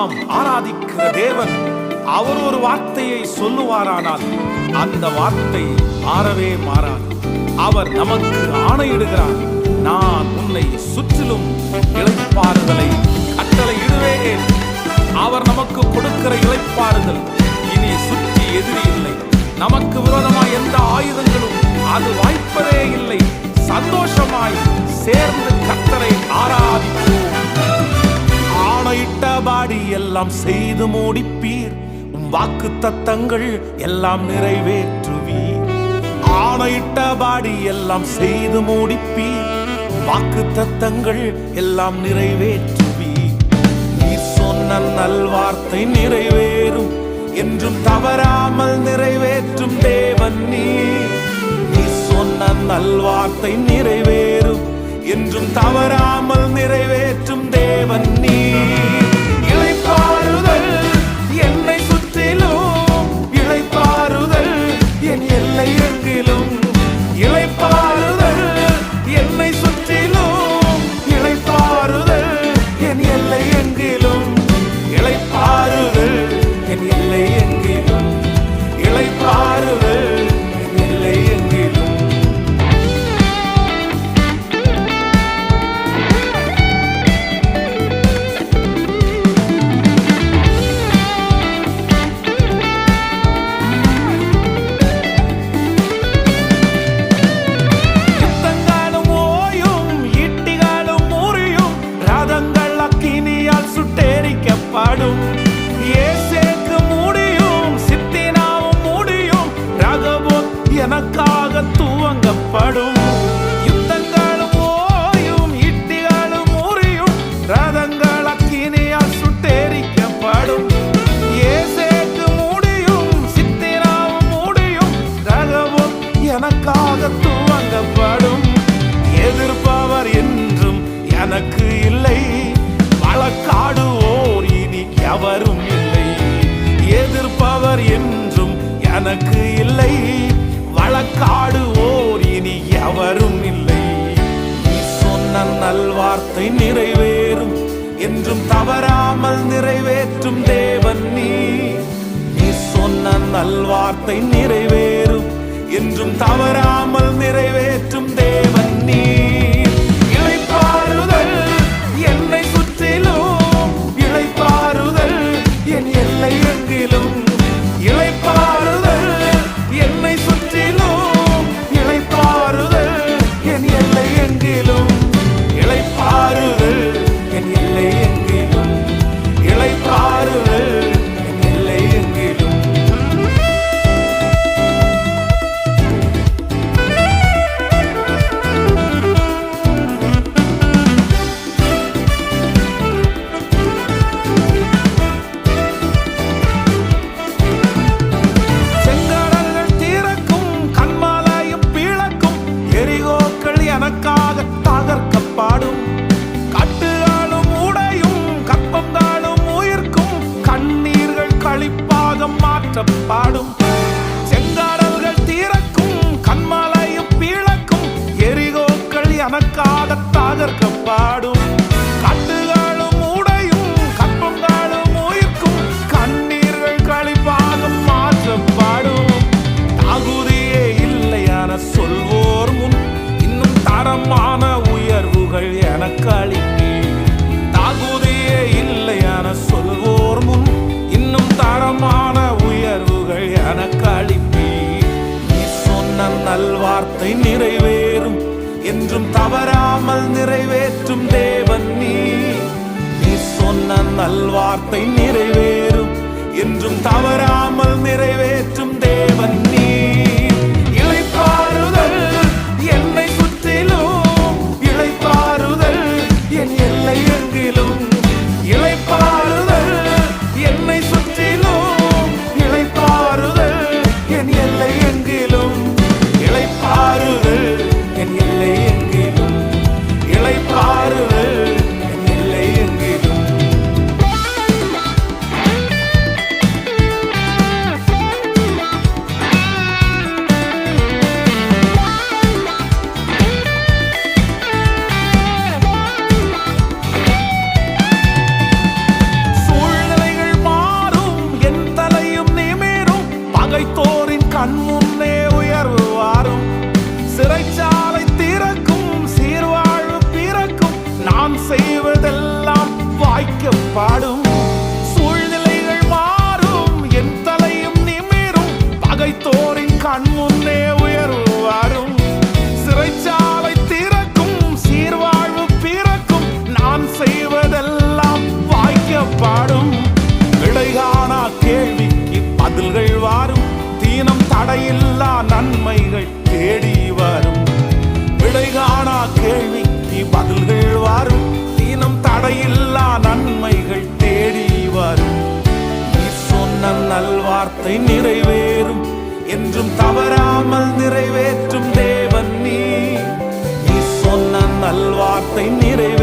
நாம் ஆராதிக்கிற தேவன் அவர் ஒரு வார்த்தையை சொல்லுவாரானால் அந்த வார்த்தை மாறவே மாறாது. அவர் நமக்கு ஆணையிடுகிறார், நான் உன்னை சுற்றிலும் இளைப்பாறுதலை கட்டளையிடுவேன். அவர் நமக்கு கொடுக்கிற இளைப்பாறுதல் இனி சுற்றி எதிரி இல்லை. நமக்கு விரோதமாய் எந்த ஆயுதங்களும் அது வாய்ப்பதே இல்லை. சந்தோஷமாய் சேர்ந்து கர்த்தரை ஆராதிப்போம். ஆணையிட்டபடி எல்லாம் செய்து முடிப்பீர், வாக்கு தத்தங்கள் எல்லாம் நிறைவேற்றுவீர். ஆணையிட்டபடி எல்லாம் செய்து முடிப்பீர், வாக்கு தத்தங்கள் எல்லாம் நிறைவேற்றுவீர். நீ சொன்ன நல்வார்த்தை நிறைவேறும், என்றும் தவறாமல் நிறைவேற்றும் தேவன் நீ. நீ சொன்ன நல்வார்த்தை நிறைவேறும், என்றும் தவறாமல் நிறைவேற்றும் தேவன் நீ. இளைப்பாறுதல் என்னை சுற்றிலும், இளைப்பாறுதல் என் எல்லை எங்கிலும். இளைப்பாறுதல் என்னை சுற்றிலும், இளைப்பாறுதல் என் எல்லை எங்கிலும். இளைப்பாறுதல் என் எல்லை எங்கிலும், இளைப்பாறுதல் என் எல்லை எங்கிலும். யுத்தங்களும் ஓயும், ஈட்டிகளும் முறியும், ரதங்கள் அக்கினியால் சுட்டெரிக்கப்படும். ஏசேக்கு முடியும், சித்தினாவும் முடியும், ரகபோத் எனக்காக துவங்கப்படும். யுத்தங்களும் ஓயும், ஈட்டிகளும் முறியும், ரதங்கள் அக்கினியால் சுட்டெரிக்கப்படும். ஏசேக்கு முடியும், சித்தினாவும் முடியும், ரகபோத் எனக்காக துவங்கப்படும். எதிர்ப்பவர் என்றும் எனக்கு இல்லை, வழக்காடுவோர் இனி எவரும் இல்லை. எதிர்ப்பவர் என்றும் எனக்கு இல்லை, வழக்காடுவோர் இனி எவரும் இல்லை. நீ சொன்ன நல்வார்த்தை நிறைவேறும், என்றும் தவறாமல் நிறைவேற்றும் தேவன் நீ. நீ சொன்ன நல்வார்த்தை நிறைவேறும், என்றும் தவறாமல் நிறைவேற்றும் தேவன் நீ. இளைப்பாறுதல் என்னை சுற்றிலும், இளைப்பாறுதல் என் எல்லை எங்கிலும். இளைப்பாறுதல் என்னை சுற்றிலும், இளைப்பாறுதல் என் எல்லை எங்கிலும். இளைப்பாறுதல் என் எல்லை எங்கிலும், இளைப்பாறுதல் என் எல்லை எங்கிலும். செங்கடல்கள் தீரக்கும், கன்மலையும் பீழக்கும், எரிகோக்கள் எனக்காக தகர்க்கப்படும். கட்டுகளும் உடையும், கற்பங்களும் உயிர்க்கும், கண்ணீர்கள் களிப்பாக மாற்றப்படும். செங்கடல்கள் தீரக்கும், கன்மலையும் பீழக்கும், எரிகோக்கள் எனக்காக தகர்க்கப்படும். கட்டுகளும் உடையும், கற்பங்களும் உயிர்க்கும், கண்ணீர்கள் களிப்பாக மாற்றப்படும். தகுதியே இல்லையான சொல்வோர் முன் இன்னும் தரமான உயர்வுகள் எனக்கு அளிப்பீர். தகுதியே இல்லையான சொல்வோர் முன் இன்னும் தரமான உயர்வுகள் எனக்கு அளிப்பீர். நீ சொன்ன நல்வார்த்தை நிறைவேறும், என்றும் தவறாமல் நிறைவேற்றும் தேவன் நீ. நீ சொன்ன நல்வார்த்தை நிறைவேறும், என்றும் தவறாமல் நிறைவேற்றும் தேவன் நீ. இளைப்பாறுதல் என்னை சுற்றிலும், இளைப்பாறுதல் என் எல்லை எங்கிலும். இளைப்பாறுதல் என்னை சுற்றிலும், இளைப்பாறுதல் என் எல்லை எங்கிலும். இளைப்பாறுதல் என் எல்லை எங்கிலும், இளைப்பாறுதல் என் எல்லை எங்கிலும். பாடும். சூழ்நிலைகள் மாறும், என் தலையும் நிமிரும், பகைத்தோரின் கண் முன்னே உயர்வு வரும். சிறைச்சாலை திறக்கும், சீர்வாழ்வு பிறக்கும், நான் செய்வதெல்லாம் வாய்க்கப்படும். விடைகாணா கேள்விக்கு பதில்கள் வரும், தீனம் தடையில்லா நன்மைகள் தேடி வரும். விடைகாணா கேள்விக்கு பதில்கள் வரும், தீனம் தடையில்லா நன்மைகள் தேடி வரும். நீ சொன்ன நல்வார்த்தை நிறைவேறும், என்றும் தவறாமல் நிறைவேற்றும் தேவன் நீ. நீ சொன்ன நல்வார்த்தை நிறைவேறும்,